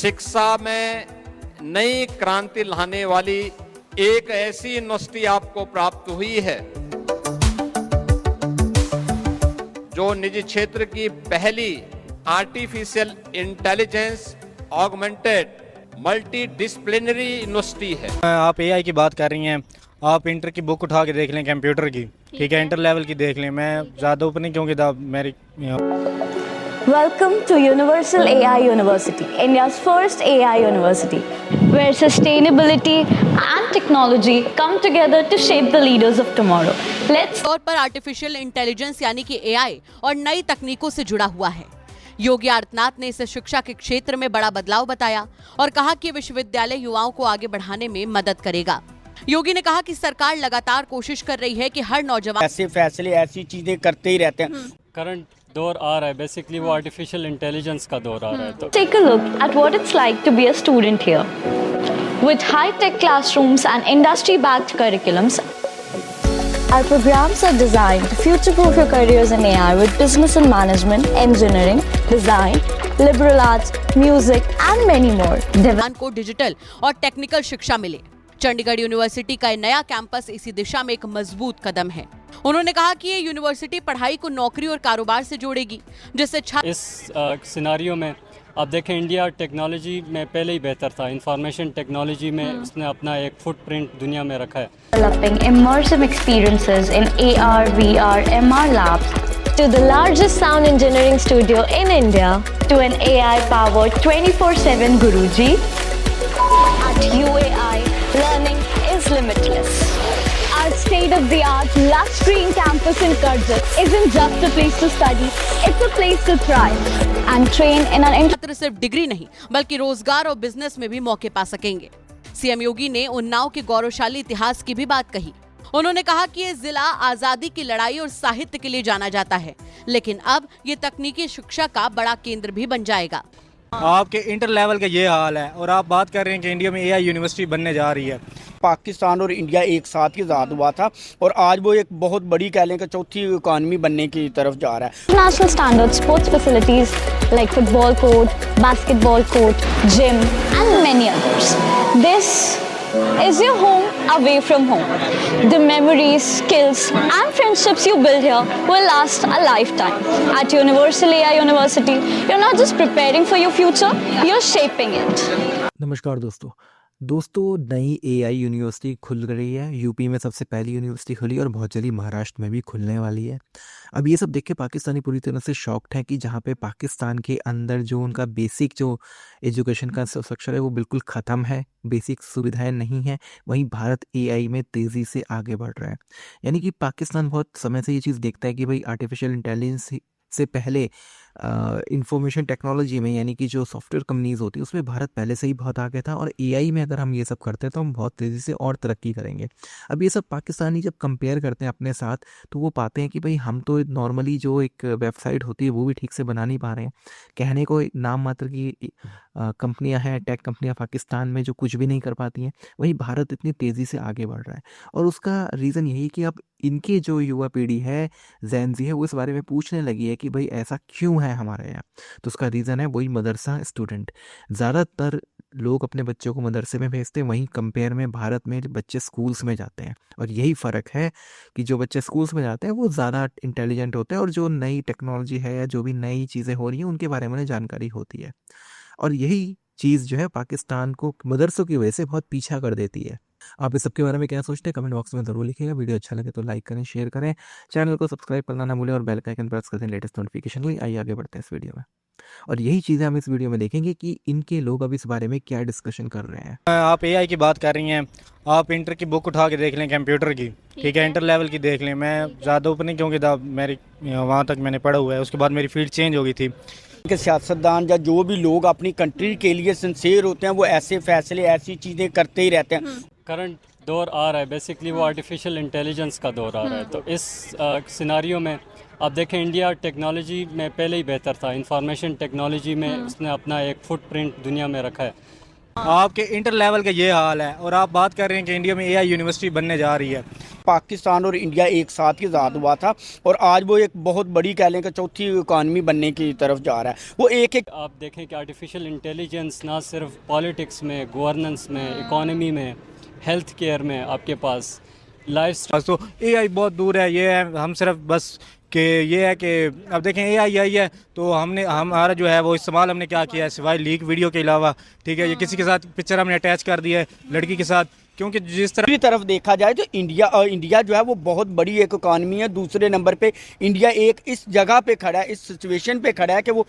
शिक्षा में नई क्रांति लाने वाली एक ऐसी यूनिवर्सिटी आपको प्राप्त हुई है जो निजी क्षेत्र की पहली artificial intelligence augmented multi disciplinary university है। आप एआई की बात कर रही हैं, आप इंटर की बुक उठा के देख लें कंप्यूटर की, ठीक है, इंटर लेवल की देख लें। मैं ज़्यादा ऊपर नहीं क्योंकि मेरी Welcome to Universal AI University, India's first AI university, where sustainability and technology come together to shape the leaders of tomorrow. Let's तौर पर आर्टिफिशियल इंटेलिजेंस यानी कि एआई और नई तकनीकों से जुड़ा हुआ है। योगी आदित्यनाथ ने इसे शिक्षा के क्षेत्र में बड़ा बदलाव बताया और कहा कि विश्वविद्यालय युवाओं को आगे बढ़ाने में मदद करेगा। योगी ने कहा कि सरकार लगातार कोशिश कर रही है कि हर नौजवान ऐसे फैसले ऐसी चीजें करते ही रहते हैं। करंट दौर आ रहा है, बेसिकली वो आर्टिफिशियल इंटेलिजेंस का दौर आ रहा है। तो take a look at what it's like to be a student here. With high-tech classrooms and industry-backed curriculums, our programs are designed to future-proof your careers in AI with business and management, engineering, design, liberal arts, music, and many more. को digital और technical शिक्षा मिले। Chandigarh university का नया campus इसी दिशा में एक मजबूत कदम है। उन्होंने कहा कि ये यूनिवर्सिटी पढ़ाई को नौकरी और कारोबार से जोड़ेगी, जिससे इस सिनारियो में आप देखें, इंडिया टेक्नोलॉजी में पहले ही बेहतर था। इंफॉर्मेशन टेक्नोलॉजी में उसने अपना एक फुटप्रिंट दुनिया में रखा है। Developing immersive experiences in AR, VR, MR labs, to the largest sound engineering studio in India, to an AI-powered 24/7 Guruji. At UAI, learning is limitless. Our state-of-the-art, lush-green campus in Karjat isn't just a place to study; it's a place to thrive and train in an छात्र सिर्फ degree नहीं बल्कि रोजगार और business में भी मौके पा सकेंगे। सीएम योगी ने उन्नाव के गौरवशाली इतिहास की भी बात कही। उन्होंने कहा कि ये जिला आजादी की लड़ाई और साहित्य के लिए जाना जाता है, लेकिन अब ये तकनीकी शिक्षा का बड़ा केंद्र भी बन जाएगा। आपके इंटर लेवल का ये हाल है और आप बात कर रहे हैं कि इंडिया में एआई यूनिवर्सिटी बनने जा रही है। पाकिस्तान और इंडिया एक साथ ही आज़ाद हुआ था और आज वो एक बहुत बड़ी कह लें कि चौथी इकॉनमी बनने की तरफ जा रहा है। National standard sports facilities like football court, basketball court, gym, and many others. This is your home away from home. The memories, skills, and friendships you build here will last a lifetime. At Universal AI University, you're not just preparing for your future, you're shaping it. नमस्कार दोस्तों, नई AI university खुल रही है। UP में सबसे पहली university खुली और बहुत जल्दी महाराष्ट्र में भी खुलने वाली है। अब ये सब देख के पाकिस्तानी पूरी तरह से शॉक्ड है कि जहाँ पे पाकिस्तान के अंदर जो उनका बेसिक जो एजुकेशन का इंफ्रास्ट्रक्चर है वो बिल्कुल ख़त्म है, बेसिक सुविधाएं नहीं हैं, वहीं भारत एआई में तेज़ी से आगे बढ़ रहा है। यानी कि पाकिस्तान बहुत समय से ये चीज़ देखता है कि भाई आर्टिफिशियल इंटेलिजेंस से पहले इंफॉर्मेशन टेक्नोलॉजी में, यानी कि जो सॉफ्टवेयर कंपनीज होती है उसमें भारत पहले से ही बहुत आगे था और एआई में अगर हम ये सब करते हैं तो हम बहुत तेज़ी से और तरक्की करेंगे। अब ये सब पाकिस्तानी जब कंपेयर करते हैं अपने साथ तो वो पाते हैं कि भाई हम तो नॉर्मली जो एक वेबसाइट होती है वो भी ठीक से बना नहीं पा रहे हैं। कहने को नाम मात्र की कंपनियां हैं, टेक कंपनियां पाकिस्तान में जो कुछ भी नहीं कर पाती हैं, वहीं भारत इतनी तेज़ी से आगे बढ़ रहा है। और उसका रीज़न यही कि अब इनकी जो युवा पीढ़ी है, जेन ज़ी है, वो इस बारे में पूछने लगी है कि भाई ऐसा क्यों है हमारे यहाँ। तो उसका रीज़न है वही मदरसा स्टूडेंट। ज़्यादातर लोग अपने बच्चों को मदरसे में भेजते हैं, वहीं कंपेयर में भारत में बच्चे स्कूल्स में जाते हैं। और यही फ़र्क है कि जो बच्चे स्कूल्स में जाते हैं वो ज़्यादा इंटेलिजेंट होते हैं और जो नई टेक्नोलॉजी है या जो भी नई चीज़ें हो रही हैं उनके बारे में उन्हें जानकारी होती है। और यही चीज़ जो है पाकिस्तान को मदरसों की वजह से बहुत पीछा कर देती है। आप इस सब के बारे में क्या सोचते हैं कमेंट बॉक्स में ज़रूर लिखिएगा। वीडियो अच्छा लगे तो लाइक करें, शेयर करें, चैनल को सब्सक्राइब करना ना भूलें और बेल का आइकन प्रेस कर दें लेटेस्ट नोटिफिकेशन के लिए। आइए आगे बढ़ते हैं इस वीडियो में और यही चीज़ें हम इस वीडियो में देखेंगे कि इनके लोग अब इस बारे में क्या डिस्कशन कर रहे हैं। आप एआई की बात कर रही हैं, आप इंटर की बुक उठा के देख लें कंप्यूटर की, ठीक है, इंटर लेवल की देख लें। मैं ज़्यादा ऊपर नहीं क्योंकि मेरी वहाँ तक मैंने पढ़ा हुआ है, उसके बाद मेरी फील्ड चेंज हो गई थी। कि सियासतदान या जो भी लोग अपनी कंट्री के लिए सिंसेयर होते हैं वो ऐसे फैसले ऐसी चीज़ें करते ही रहते हैं। करंट दौर आ रहा है, बेसिकली वो आर्टिफिशियल इंटेलिजेंस का दौर आ रहा है। तो इस सिनारियो में आप देखें, इंडिया टेक्नोलॉजी में पहले ही बेहतर था। इंफॉर्मेशन टेक्नोलॉजी में उसने अपना एक फुटप्रिंट दुनिया में रखा है। आपके इंटर लेवल का ये हाल है और आप बात कर रहे हैं कि इंडिया में एआई यूनिवर्सिटी बनने जा रही है। पाकिस्तान और इंडिया एक साथ ही आज़ाद हुआ था और आज वो एक बहुत बड़ी कह लें कि चौथी इकानमी बनने की तरफ जा रहा है। वो एक आप देखें कि आर्टिफिशियल इंटेलिजेंस ना सिर्फ पॉलिटिक्स में, गवर्नेंस में, इकोनॉमी में, हेल्थ केयर में, आपके पास लाइफ तो एआई बहुत दूर है। ये है हम सिर्फ बस कि ये है कि अब देखें एआई आई है तो हमारा जो है वो इस्तेमाल हमने क्या किया है सिवाय लीक वीडियो के अलावा, ठीक है, ये किसी के साथ पिक्चर हमने अटैच कर दिया है लड़की के साथ, क्योंकि जिस तरफ देखा जाए तो इंडिया जो है वो बहुत बड़ी एक इकानमी है। दूसरे नंबर पे इंडिया एक इस जगह पे खड़ा है, इस सिचुएशन पे खड़ा है कि वो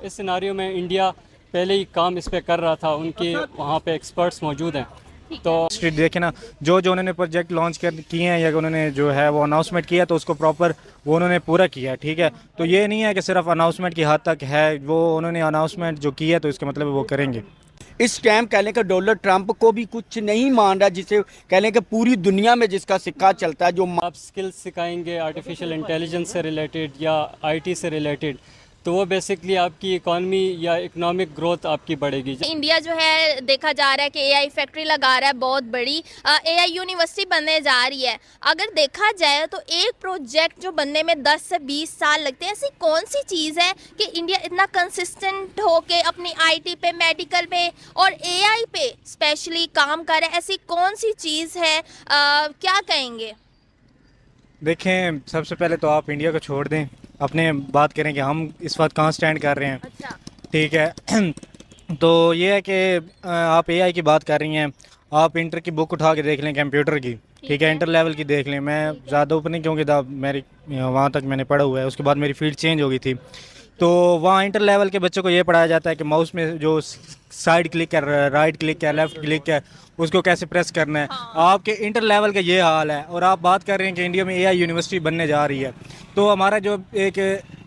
इस सिनारियो में इंडिया पहले ही काम इस पे कर रहा था, उनके वहाँ पे एक्सपर्ट्स मौजूद हैं। तो स्ट्रीट देखे ना, जो उन्होंने प्रोजेक्ट लॉन्च किए हैं या उन्होंने जो है वो अनाउंसमेंट किया तो उसको प्रॉपर वो उन्होंने पूरा किया, ठीक है। तो ये नहीं है कि सिर्फ अनाउंसमेंट की हद तक है, वो उन्होंने अनाउंसमेंट जो किया तो इसका मतलब वो करेंगे। इस टाइम कह लें कि डोनाल्ड ट्रंप को भी कुछ नहीं मान रहा, जिसे कह लें कि पूरी दुनिया में जिसका सिक्का चलता है। जो आप स्किल्स सिखाएंगे आर्टिफिशियल इंटेलिजेंस से रिलेटेड या आईटी से रिलेटेड, तो वो बेसिकली आपकी इकॉनमी या इकोनॉमिक ग्रोथ आपकी बढ़ेगी। इंडिया जो है देखा जा रहा है कि एआई फैक्ट्री लगा रहा है, बहुत बड़ी एआई यूनिवर्सिटी बनने जा रही है। अगर देखा जाए तो एक प्रोजेक्ट जो बनने में 10 से 20 साल लगते हैं, ऐसी कौन सी चीज़ है कि इंडिया इतना कंसिस्टेंट होके अपनी आईटी पे, मेडिकल पे और एआई पे स्पेशली काम कर रहा है? ऐसी कौन सी चीज़ है, क्या कहेंगे? देखें, सबसे पहले तो आप इंडिया को छोड़ दें, अपने बात करें कि हम इस वक्त कहाँ स्टैंड कर रहे हैं। अच्छा। ठीक है तो ये है कि आप एआई की बात कर रही हैं, आप इंटर की बुक उठा के देख लें कंप्यूटर की, ठीक है, इंटर लेवल की देख लें। मैं ज़्यादा ऊपर नहीं क्योंकि मेरी वहाँ तक मैंने पढ़ा हुआ है, उसके बाद मेरी फील्ड चेंज हो गई थी। तो वहाँ इंटर लेवल के बच्चों को ये पढ़ाया जाता है कि माउस में जो साइड क्लिक है, राइट क्लिक है, लेफ़्ट क्लिक है, उसको कैसे प्रेस करना है। आपके इंटर लेवल का ये हाल है और आप बात कर रहे हैं कि इंडिया में एआई यूनिवर्सिटी बनने जा रही है। तो हमारा जो एक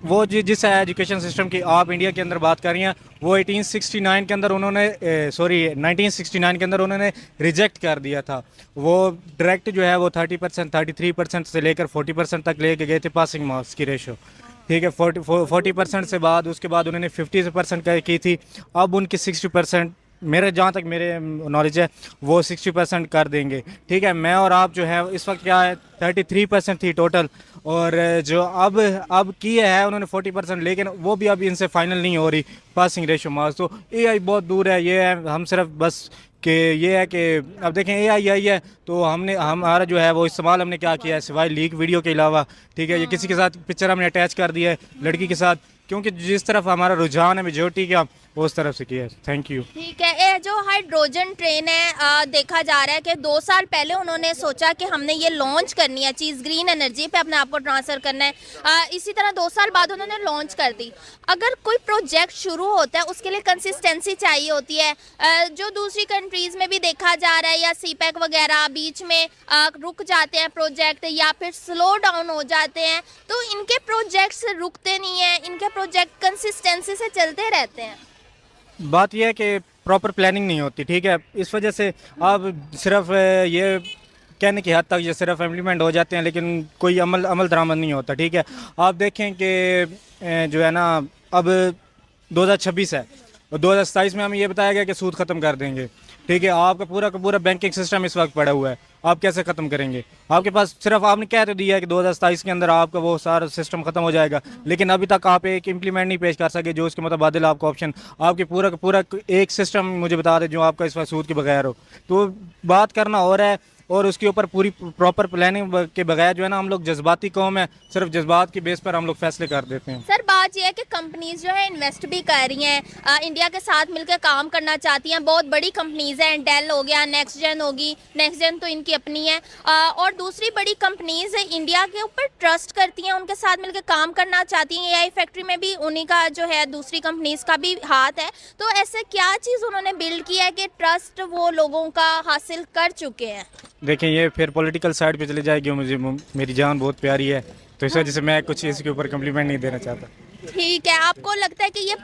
वो जिस एजुकेशन सिस्टम की आप इंडिया के अंदर बात कर रही हैं, वो 1869 के अंदर उन्होंने 1969 के अंदर उन्होंने रिजेक्ट कर दिया था। वो डायरेक्ट जो है वो 30%, 33% से लेकर 40% तक लेके गए थे पासिंग मार्क्स की रेशो, ठीक है। 40% से बाद उसके बाद उन्होंने 50% की थी। अब उनकी 60%, मेरे जहाँ तक मेरे नॉलेज है, वो 60% कर देंगे, ठीक है। मैं और आप जो है इस वक्त क्या है 33% थी टोटल, और जो अब किए है उन्होंने 40%, लेकिन वो भी अब इनसे फाइनल नहीं हो रही पासिंग रेशो मार्क्स। तो एआई बहुत दूर है। ये है हम सिर्फ बस कि ये है कि अब देखें एआई आई है तो हमारा जो है वो इस्तेमाल हमने क्या किया है सिवाय लीक वीडियो के अलावा, ठीक है, ये किसी के साथ पिक्चर हमने अटैच कर दिया है लड़की के साथ, क्योंकि जिस तरफ हमारा रुझान है मेजोरिटी का वो उस तरफ से किया है। Thank you. ठीक है। ये जो हाइड्रोजन ट्रेन है, देखा जा रहा है कि 2 साल पहले उन्होंने सोचा कि हमने ये लॉन्च करनी है चीज़, ग्रीन एनर्जी पे अपने आप को ट्रांसफ़र करना है। इसी तरह 2 साल बाद उन्होंने लॉन्च कर दी। अगर कोई प्रोजेक्ट शुरू होता है उसके लिए कंसिस्टेंसी चाहिए होती है, जो दूसरी कंट्रीज़ में भी देखा जा रहा है, या सीपैक वगैरह बीच में रुक जाते हैं प्रोजेक्ट या फिर स्लो डाउन हो जाते हैं, तो इनके प्रोजेक्ट्स रुकते नहीं हैं, इनके प्रोजेक्ट कंसिस्टेंसी से चलते रहते हैं। बात यह है कि प्रॉपर प्लानिंग नहीं होती, ठीक है। इस वजह से आप सिर्फ ये कहने की हद तक ये सिर्फ इम्प्लीमेंट हो जाते हैं, लेकिन कोई अमल दरामद नहीं होता, ठीक है। आप देखें कि जो है ना अब 2026 है और 2027 में हमें ये बताया गया कि सूद ख़त्म कर देंगे, ठीक है। आपका पूरा का पूरा बैंकिंग सिस्टम इस वक्त पड़ा हुआ है, आप कैसे ख़त्म करेंगे? आपके पास सिर्फ आपने कह तो दिया है कि 2027 के अंदर आपका वो सारा सिस्टम ख़त्म हो जाएगा, लेकिन अभी तक आप एक इम्प्लीमेंट नहीं पेश कर सके जो उसके मुताबिल आपका ऑप्शन, आपके पूरा का पूरा एक सिस्टम मुझे बता दें जो आपका इस वक्त सूद के बगैर हो। तो बात करना हो रहा है और उसके ऊपर पूरी प्रॉपर प्लानिंग के बगैर जो है ना, हम लोग जज्बाती कौम है, सिर्फ जज्बात की बेस पर हम लोग फैसले कर देते हैं। सर बात यह है कि कंपनीज जो है इन्वेस्ट भी कर रही हैं, इंडिया के साथ मिलकर काम करना चाहती हैं। बहुत बड़ी कंपनीज हैं, डेल हो गया, नेक्स्ट जेन होगी, नेक्स्ट जेन तो इनकी अपनी है, और दूसरी बड़ी कंपनीज इंडिया के ऊपर ट्रस्ट करती हैं, उनके साथ मिलकर काम करना चाहती हैं। एआई फैक्ट्री में भी उन्हीं का जो है दूसरी कंपनीज का भी हाथ है। तो ऐसे क्या चीज़ उन्होंने बिल्ड किया है कि ट्रस्ट वो लोगों का हासिल कर चुके हैं? देखें, ये फिर पॉलिटिकल साइड पे चले जाएगी, मुझे मेरी जान बहुत प्यारी है, तो इस वजह से मैं कुछ इसके ऊपर कम्प्लीमेंट नहीं देना चाहता। ठीक है। आपको लगता है कि ये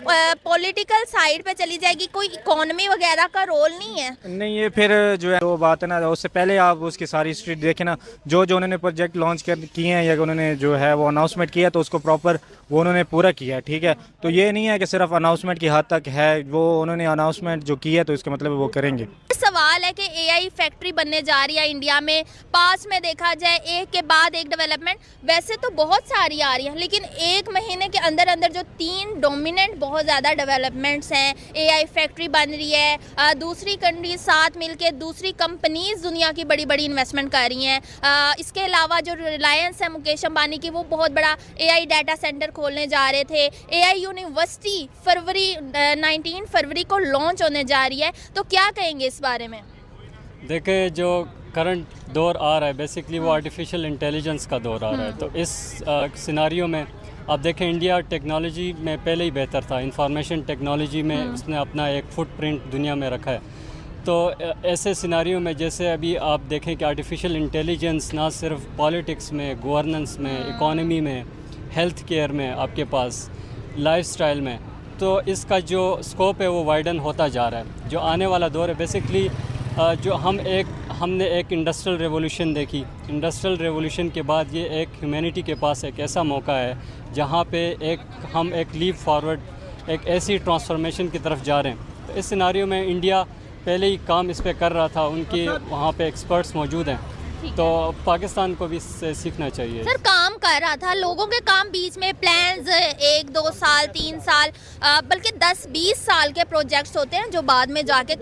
पॉलिटिकल साइड पे चली जाएगी, कोई इकोनॉमी वगैरह का रोल नहीं है? नहीं, ये फिर जो है वो बात है ना, उससे पहले आप उसकी सारी हिस्ट्री देखें ना, जो उन्होंने प्रोजेक्ट लॉन्च किए हैं या उन्होंने जो है वो अनाउंसमेंट किया तो उसको प्रॉपर वो उन्होंने पूरा किया है, ठीक है। तो ये नहीं है कि सिर्फ अनाउंसमेंट की हद तक है, वो उन्होंने अनाउंसमेंट जो की है तो इसका मतलब वो करेंगे। सवाल है कि एआई फैक्ट्री बनने जा रही है इंडिया में। पास में देखा जाए एक के बाद एक डेवलपमेंट वैसे तो बहुत सारी आ रही है, लेकिन एक महीने के अंदर अंदर जो 3 डोमिनेंट बहुत ज़्यादा डेवलपमेंट्स हैं, एआई फैक्ट्री बन रही है, दूसरी कंट्रीज साथ मिलके दूसरी कंपनीज दुनिया की बड़ी बड़ी इन्वेस्टमेंट कर रही हैं। इसके अलावा जो रिलायंस है मुकेश अंबानी की, वो बहुत बड़ा एआई डाटा सेंटर खोलने जा रहे थे। एआई यूनिवर्सिटी 19 फरवरी को लॉन्च होने जा रही है, तो क्या कहेंगे इस बारे में? देखिए, जो करंट दौर आ रहा है बेसिकली वो आर्टिफिशियल इंटेलिजेंस का दौर आ रहा है। तो इस सिनारियो में आप देखें, इंडिया टेक्नोलॉजी में पहले ही बेहतर था, इंफॉर्मेशन टेक्नोलॉजी में उसने अपना एक फुटप्रिंट दुनिया में रखा है। तो ऐसे सिनारियो में जैसे अभी आप देखें कि आर्टिफिशियल इंटेलिजेंस ना सिर्फ पॉलिटिक्स में, गवर्नेंस में, इकोनॉमी में, हेल्थ केयर में, आपके पास लाइफस्टाइल में, तो इसका जो स्कोप है वो वाइडन होता जा रहा है। जो आने वाला दौर है बेसिकली जो हमने एक इंडस्ट्रियल रेवोल्यूशन देखी। इंडस्ट्रियल रेवोल्यूशन के बाद ये एक ह्यूमैनिटी के पास एक ऐसा मौका है जहाँ पे हम एक लीप फॉरवर्ड, एक ऐसी ट्रांसफॉर्मेशन की तरफ जा रहे हैं। तो इस सिनारियो में इंडिया पहले ही काम इस पे कर रहा था, उनकी वहाँ पे एक्सपर्ट्स मौजूद हैं, तो पाकिस्तान को भी इससे सीखना चाहिए। सर, काम कर रहा था, लोगों के काम बीच में प्लान्स 1-2 साल 3 साल बल्कि 10-20 साल के प्रोजेक्ट्स होते हैं जो बाद में जाके